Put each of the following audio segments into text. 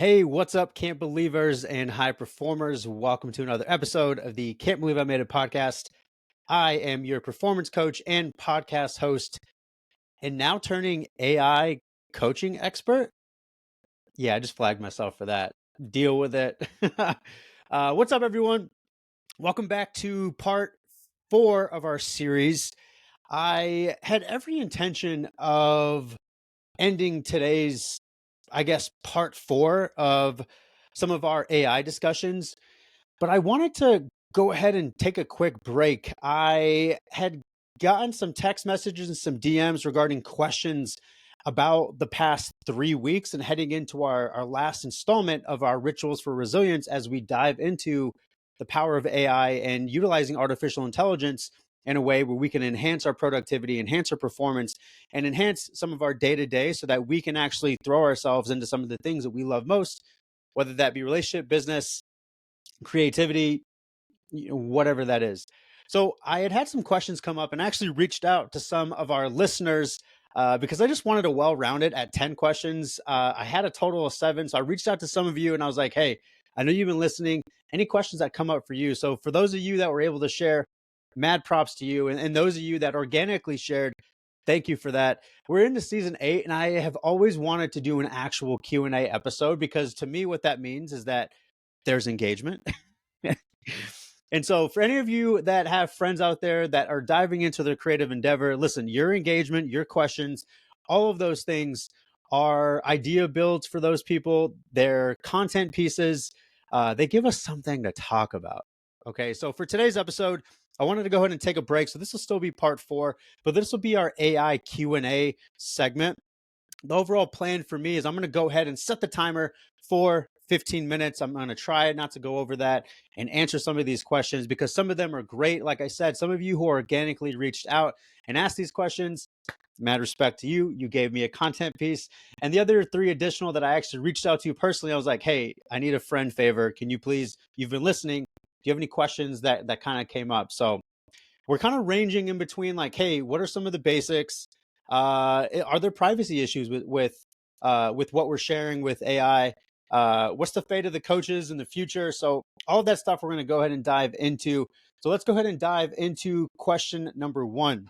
Hey, what's up, camp believers and high performers? Welcome to another episode of the Can't Believe I Made It podcast. I am your performance coach and podcast host, and now turning AI coaching expert. Yeah, I just flagged myself for that. Deal with it. What's up, everyone? Welcome back to part 4 of our series. I had every intention of ending today's, I guess, part 4 of some of our AI discussions, but I wanted to go ahead and take a quick break. I had gotten some text messages and some DMs regarding questions about the past 3 weeks and heading into our last installment of our Rituals for Resilience as we dive into the power of AI and utilizing artificial intelligence in a way where we can enhance our productivity, enhance our performance, and enhance some of our day to day so that we can actually throw ourselves into some of the things that we love most, whether that be relationship, business, creativity, whatever that is. So I had some questions come up and actually reached out to some of our listeners because I just wanted a well-rounded at 10 questions. I had a total of 7. So I reached out to some of you and I was like, hey, I know you've been listening. Any questions that come up for you? So for those of you that were able to share, mad props to you. And those of you that organically shared, thank you for that. We're into season 8 and I have always wanted to do an actual Q&A episode because to me, what that means is that there's engagement. And so, for any of you that have friends out there that are diving into their creative endeavor, listen, your engagement, your questions, all of those things are idea builds for those people. They're content pieces. They give us something to talk about. Okay, so for today's episode, I wanted to go ahead and take a break. So this will still be part 4, but this will be our AI Q&A segment. The overall plan for me is I'm going to go ahead and set the timer for 15 minutes. I'm going to try not to go over that and answer some of these questions because some of them are great. Like I said, some of you who organically reached out and asked these questions, mad respect to you. You gave me a content piece. And the other 3 additional that I actually reached out to personally, I was like, hey, I need a friend favor. Can you please, you've been listening. Do you have any questions that kind of came up? So we're kind of ranging in between like, hey, what are some of the basics? Are there privacy issues with what we're sharing with AI? What's the fate of the coaches in the future? So all of that stuff we're going to go ahead and dive into. So let's go ahead and dive into question number 1.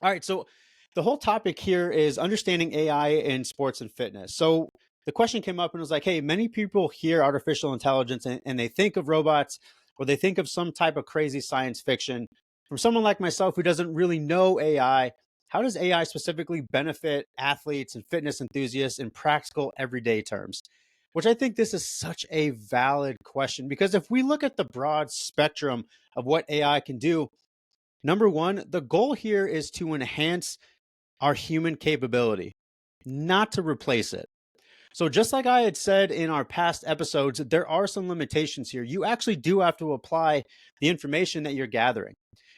All right, so the whole topic here is understanding AI in sports and fitness. So the question came up and it was like, hey, many people hear artificial intelligence and they think of robots or they think of some type of crazy science fiction. From someone like myself who doesn't really know AI, how does AI specifically benefit athletes and fitness enthusiasts in practical everyday terms? Which I think this is such a valid question because if we look at the broad spectrum of what AI can do, number 1, the goal here is to enhance our human capability, not to replace it. So, just like I had said in our past episodes, there are some limitations here. You actually do have to apply the information that you're gathering.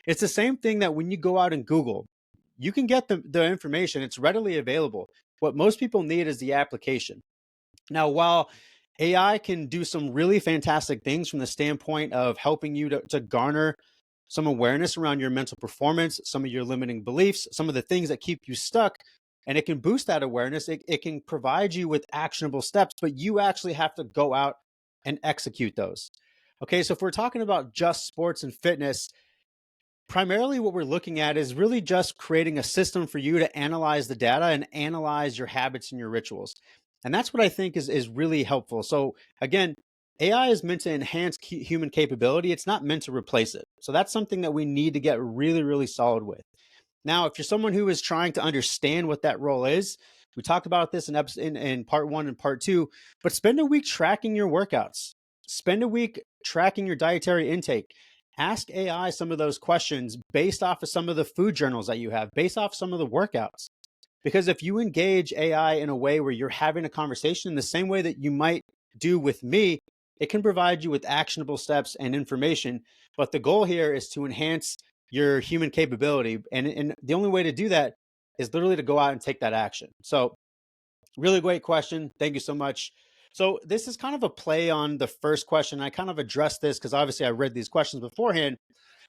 It's the same thing that when you go out and Google, you can get the information, it's readily available. What most people need is the application. Now, while AI can do some really fantastic things from the standpoint of helping you to garner some awareness around your mental performance, some of your limiting beliefs, some of the things that keep you stuck, and it can boost that awareness. It can provide you with actionable steps, but you actually have to go out and execute those. Okay, so if we're talking about just sports and fitness, primarily what we're looking at is really just creating a system for you to analyze the data and analyze your habits and your rituals. And that's what I think is really helpful. So again, AI is meant to enhance human capability. It's not meant to replace it. So that's something that we need to get really, really solid with. Now, if you're someone who is trying to understand what that role is, we talked about this in part 1 and part 2, but spend a week tracking your workouts. Spend a week tracking your dietary intake. Ask AI some of those questions based off of some of the food journals that you have, based off some of the workouts. Because if you engage AI in a way where you're having a conversation in the same way that you might do with me, it can provide you with actionable steps and information. But the goal here is to enhance your human capability. And the only way to do that is literally to go out and take that action. So, really great question. Thank you so much. So, this is kind of a play on the first question. I kind of addressed this because obviously I read these questions beforehand,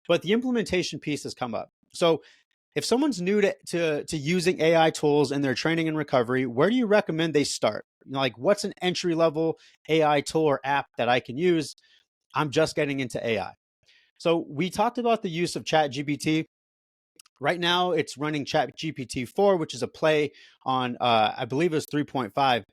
but the implementation piece has come up. So, if someone's new to using AI tools in their training and recovery, where do you recommend they start? like what's an entry level AI tool or app that I can use? I'm just getting into AI. So we talked about the use of Chat GPT. Right now, it's running Chat GPT-4, which is a play on, I believe it was 3.5.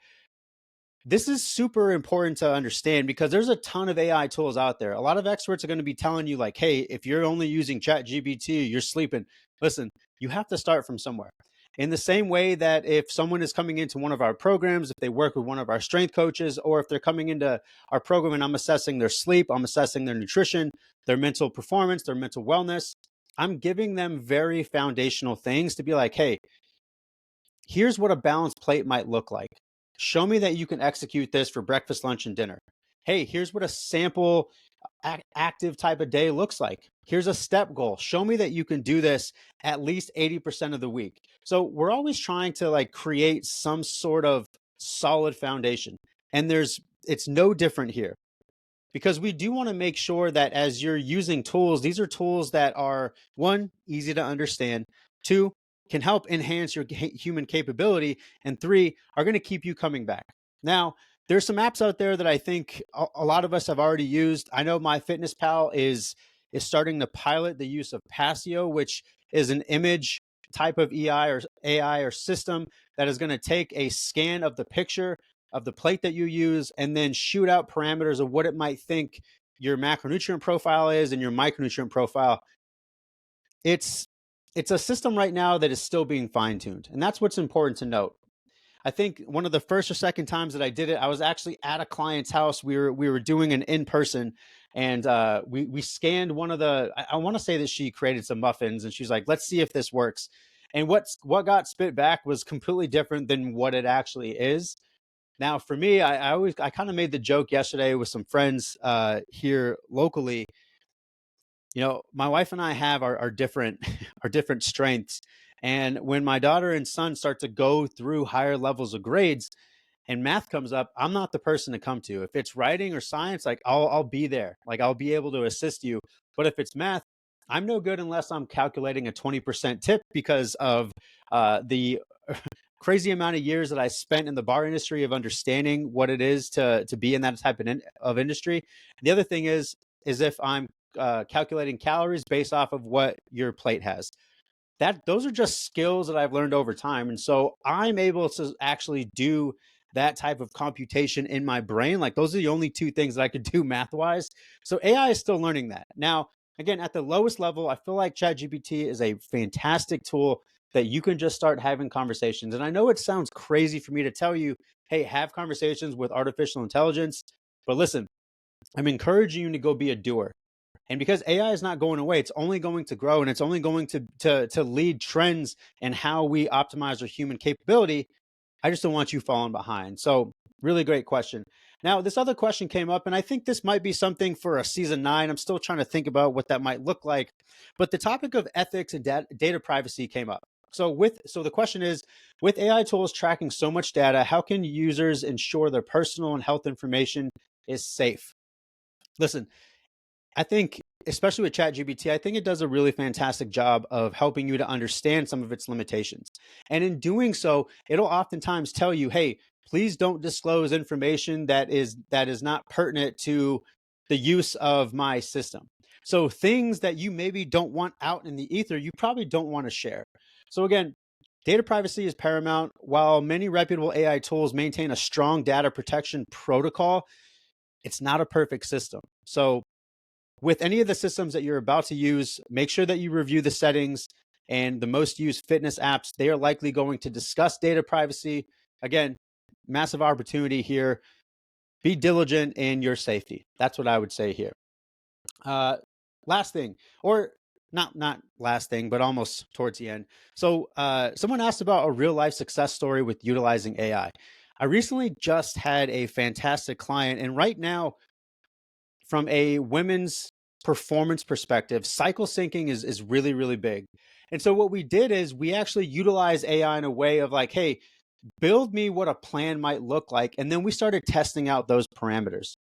This is super important to understand because there's a ton of AI tools out there. A lot of experts are going to be telling you, like, hey, if you're only using Chat GPT, you're sleeping. Listen, you have to start from somewhere. In the same way that if someone is coming into one of our programs, if they work with one of our strength coaches, or if they're coming into our program and I'm assessing their sleep, I'm assessing their nutrition, their mental performance, their mental wellness, I'm giving them very foundational things to be like, hey, here's what a balanced plate might look like. Show me that you can execute this for breakfast, lunch, and dinner. Hey, here's what a sample active type of day looks like. Here's a step goal. Show me that you can do this at least 80% of the week. So we're always trying to like create some sort of solid foundation. And it's no different here because we do want to make sure that as you're using tools, these are tools that are one, easy to understand, two, can help enhance your human capability, and three, are going to keep you coming back. Now, there's some apps out there that I think a lot of us have already used. I know MyFitnessPal is starting to pilot the use of Passio, which is an image type of AI or system that is going to take a scan of the picture of the plate that you use and then shoot out parameters of what it might think your macronutrient profile is and your micronutrient profile. It's a system right now that is still being fine-tuned, and that's what's important to note. I think one of the first or second times that I did it, I was actually at a client's house. We were doing an in-person, and we scanned one of the. I want to say that she created some muffins, and she's like, "Let's see if this works." And what got spit back was completely different than what it actually is. Now, for me, I kind of made the joke yesterday with some friends here locally. My wife and I have our different our different strengths, and when my daughter and son start to go through higher levels of grades and math comes up, I'm not the person to come to. If it's writing or science, like I'll be there, like I'll be able to assist you. But if it's math, I'm no good unless I'm calculating a 20% tip because of the crazy amount of years that I spent in the bar industry of understanding what it is to be in that type of industry. The other thing is if I'm calculating calories based off of what your plate has. Those are just skills that I've learned over time, and so I'm able to actually do that type of computation in my brain. Like those are the only two things that I could do math wise. So AI is still learning that. Now, again, at the lowest level, I feel like ChatGPT is a fantastic tool that you can just start having conversations. And I know it sounds crazy for me to tell you, hey, have conversations with artificial intelligence, but listen, I'm encouraging you to go be a doer. And because AI is not going away, it's only going to grow, and it's only going to lead trends and how we optimize our human capability. I just don't want you falling behind. So really great question. Now, this other question came up, and I think this might be something for a season 9. I'm still trying to think about what that might look like. But the topic of ethics and data privacy came up. So the question is, with AI tools tracking so much data, how can users ensure their personal and health information is safe? Listen, I think, especially with ChatGPT, I think it does a really fantastic job of helping you to understand some of its limitations. And in doing so, it'll oftentimes tell you, hey, please don't disclose information that is not pertinent to the use of my system. So things that you maybe don't want out in the ether, you probably don't want to share. So again, data privacy is paramount. While many reputable AI tools maintain a strong data protection protocol, it's not a perfect system. So with any of the systems that you're about to use, make sure that you review the settings, and the most used fitness apps, they are likely going to discuss data privacy. Again, massive opportunity here. Be diligent in your safety. That's what I would say here. Last thing, or not last thing, but almost towards the end. So someone asked about a real life success story with utilizing AI. I recently just had a fantastic client, and right now, from a women's performance perspective, cycle syncing is really, really big. And so what we did is we actually utilized AI in a way of like, hey, build me what a plan might look like. And then we started testing out those parameters,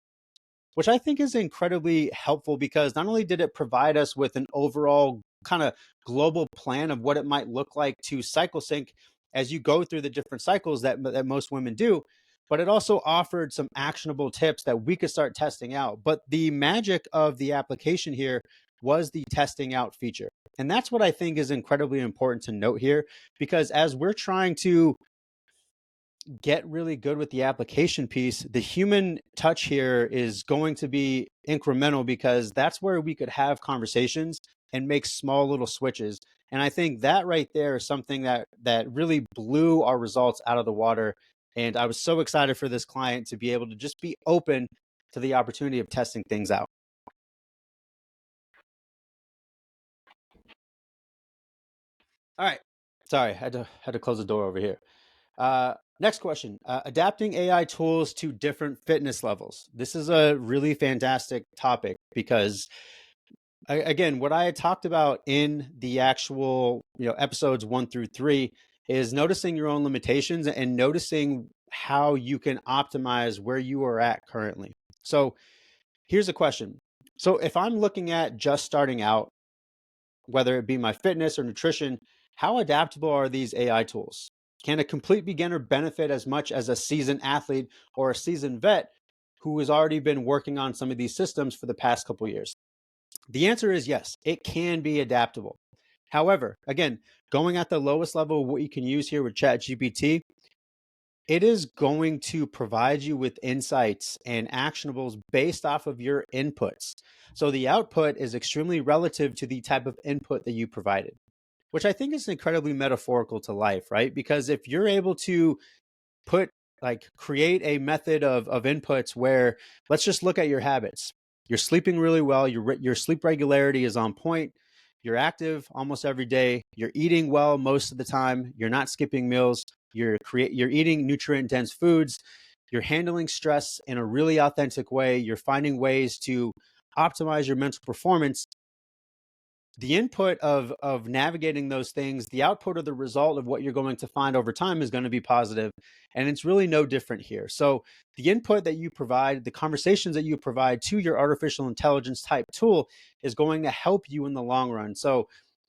which I think is incredibly helpful because not only did it provide us with an overall kind of global plan of what it might look like to cycle sync as you go through the different cycles that most women do, but it also offered some actionable tips that we could start testing out. But the magic of the application here was the testing out feature. And that's what I think is incredibly important to note here, because as we're trying to get really good with the application piece, the human touch here is going to be incremental, because that's where we could have conversations and make small little switches. And I think that right there is something that really blew our results out of the water. And I was so excited for this client to be able to just be open to the opportunity of testing things out. All right. Sorry, I had to close the door over here. Next question. Adapting AI tools to different fitness levels. This is a really fantastic topic, because again, what I had talked about in the actual, episodes 1 through 3 is noticing your own limitations and noticing how you can optimize where you are at currently. So here's a question. So if I'm looking at just starting out, whether it be my fitness or nutrition, how adaptable are these AI tools? Can a complete beginner benefit as much as a seasoned athlete or a seasoned vet who has already been working on some of these systems for the past couple years? The answer is yes, it can be adaptable. However, again, going at the lowest level of what you can use here with Chat GPT, it is going to provide you with insights and actionables based off of your inputs. So the output is extremely relative to the type of input that you provided, which I think is incredibly metaphorical to life, right? Because if you're able to put create a method of inputs where, let's just look at your habits. You're sleeping really well, your sleep regularity is on point, you're active almost every day, you're eating well most of the time, you're not skipping meals, you're eating nutrient dense foods, you're handling stress in a really authentic way, you're finding ways to optimize your mental performance. The input of navigating those things, the output or the result of what you're going to find over time is going to be positive. And it's really no different here. So the input that you provide, the conversations that you provide to your artificial intelligence type tool is going to help you in the long run. So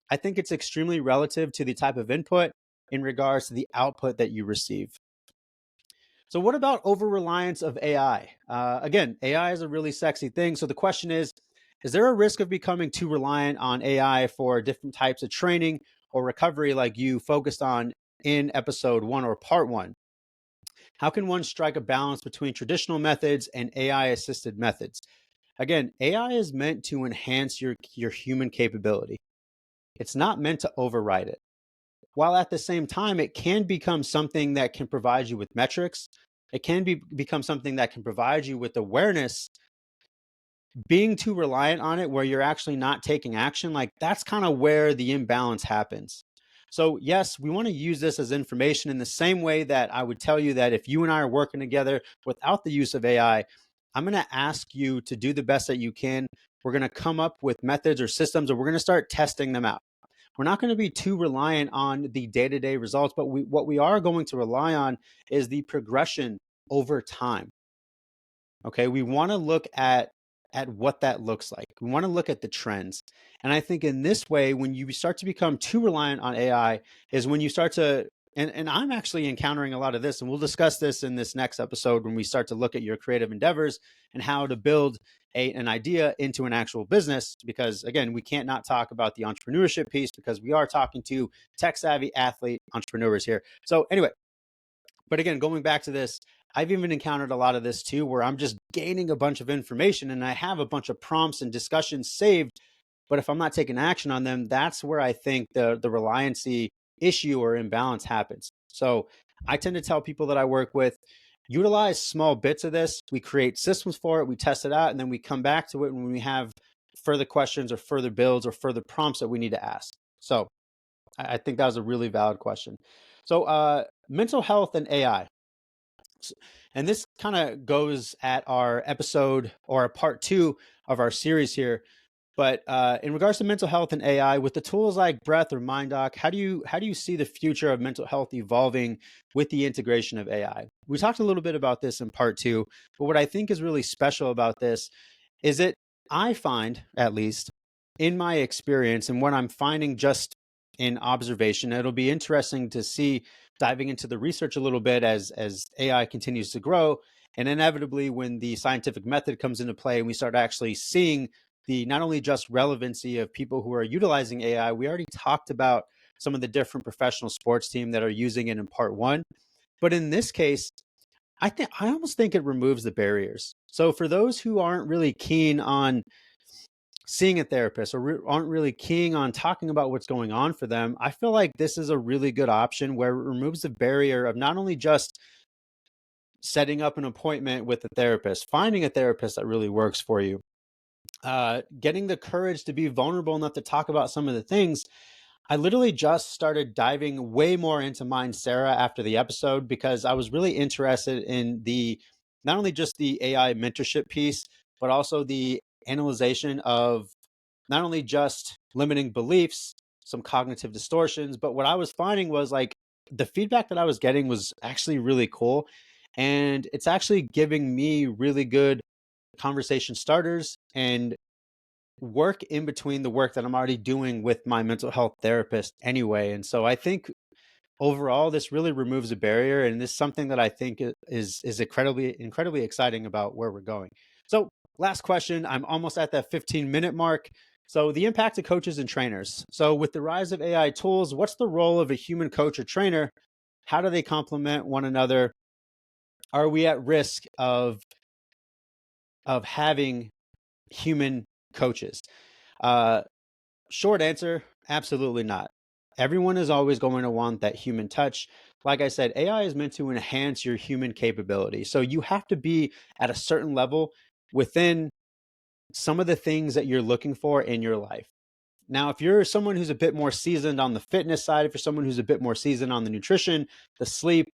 I think it's extremely relative to the type of input in regards to the output that you receive. So what about over reliance of AI? Again, AI is a really sexy thing. So the question is there a risk of becoming too reliant on AI for different types of training or recovery, like you focused on in episode 1 or part 1? How can one strike a balance between traditional methods and AI assisted methods? Again, AI is meant to enhance your human capability. It's not meant to override it. While at the same time, it can become something that can provide you with metrics. It can become something that can provide you with awareness. Being too reliant on it where you're actually not taking action, like that's kind of where the imbalance happens. So yes, we want to use this as information in the same way that I would tell you that if you and I are working together without the use of AI, I'm going to ask you to do the best that you can. We're going to come up with methods or systems, or we're going to start testing them out. We're not going to be too reliant on the day-to-day results, but what we are going to rely on is the progression over time. Okay, we want to look at what that looks like. We want to look at the trends. And I think in this way, when you start to become too reliant on AI, is when you start to, and I'm actually encountering a lot of this, and we'll discuss this in this next episode when we start to look at your creative endeavors and how to build an idea into an actual business. Because again, we can't not talk about the entrepreneurship piece, because we are talking to tech savvy athlete entrepreneurs here. So anyway, but again, going back to this, I've even encountered a lot of this too, where I'm just gaining a bunch of information and I have a bunch of prompts and discussions saved. But if I'm not taking action on them, that's where I think the reliancy issue or imbalance happens. So I tend to tell people that I work with, utilize small bits of this. We create systems for it, we test it out, and then we come back to it when we have further questions or further builds or further prompts that we need to ask. So I think that was a really valid question. So mental health and AI. And this kind of goes at our episode or part 2 of our series here. But in regards to mental health and AI, with the tools like Breath or MindDoc, how do you see the future of mental health evolving with the integration of AI? We talked a little bit about this in part 2, but what I think is really special about this is that I find, at least in my experience and what I'm finding just in observation, it'll be interesting to see diving into the research a little bit as AI continues to grow. And inevitably, when the scientific method comes into play and we start actually seeing the not only just relevancy of people who are utilizing AI, we already talked about some of the different professional sports teams that are using it in part one. But in this case, I almost think it removes the barriers. So for those who aren't really keen on seeing a therapist or aren't really keen on talking about what's going on for them, I feel like this is a really good option where it removes the barrier of not only just setting up an appointment with a therapist, finding a therapist that really works for you, getting the courage to be vulnerable enough to talk about some of the things. I literally just started diving way more into Mind Sarah after the episode because I was really interested in the not only just the AI mentorship piece, but also the analyzation of not only just limiting beliefs, some cognitive distortions, but what I was finding was like the feedback that I was getting was actually really cool. And it's actually giving me really good conversation starters and work in between the work that I'm already doing with my mental health therapist anyway. And so I think overall this really removes a barrier, and this is something that I think is incredibly exciting about where we're going. So last question, I'm almost at that 15-minute mark. So the impact of coaches and trainers. So with the rise of AI tools, what's the role of a human coach or trainer? How do they complement one another? Are we at risk of having human coaches? Uh, Short answer, absolutely not. Everyone is always going to want that human touch. Like I said, AI is meant to enhance your human capability. So you have to be at a certain level within some of the things that you're looking for in your life. Now, if you're someone who's a bit more seasoned on the fitness side, if you're someone who's a bit more seasoned on the nutrition, the sleep,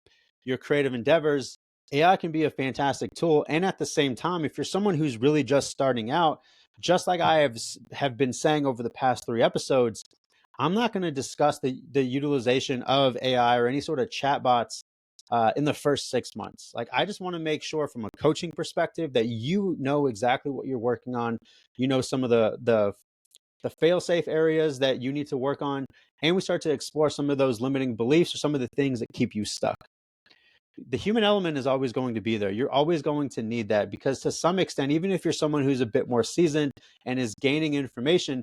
your creative endeavors, AI can be a fantastic tool. And at the same time, if you're someone who's really just starting out, just like I have been saying over the past 3 episodes, I'm not going to discuss the utilization of AI or any sort of chatbots in the first 6 months. Like, I just want to make sure from a coaching perspective that you know exactly what you're working on. You know some of the fail-safe areas that you need to work on, and we start to explore some of those limiting beliefs or some of the things that keep you stuck. The human element is always going to be there. You're always going to need that because to some extent, even if you're someone who's a bit more seasoned and is gaining information,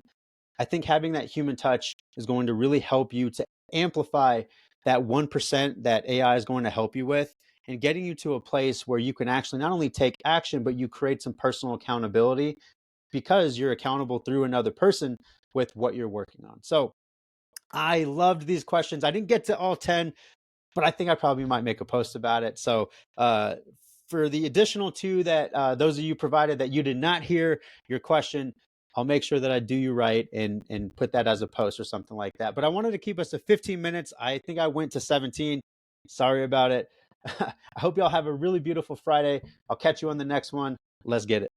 I think having that human touch is going to really help you to amplify that 1% that AI is going to help you with, and getting you to a place where you can actually not only take action, but you create some personal accountability because you're accountable through another person with what you're working on. So I loved these questions. I didn't get to all 10, but I think I probably might make a post about it. So for the additional two that those of you provided that you did not hear your question, I'll make sure that I do you right and put that as a post or something like that. But I wanted to keep us to 15 minutes. I think I went to 17. Sorry about it. I hope y'all have a really beautiful Friday. I'll catch you on the next one. Let's get it.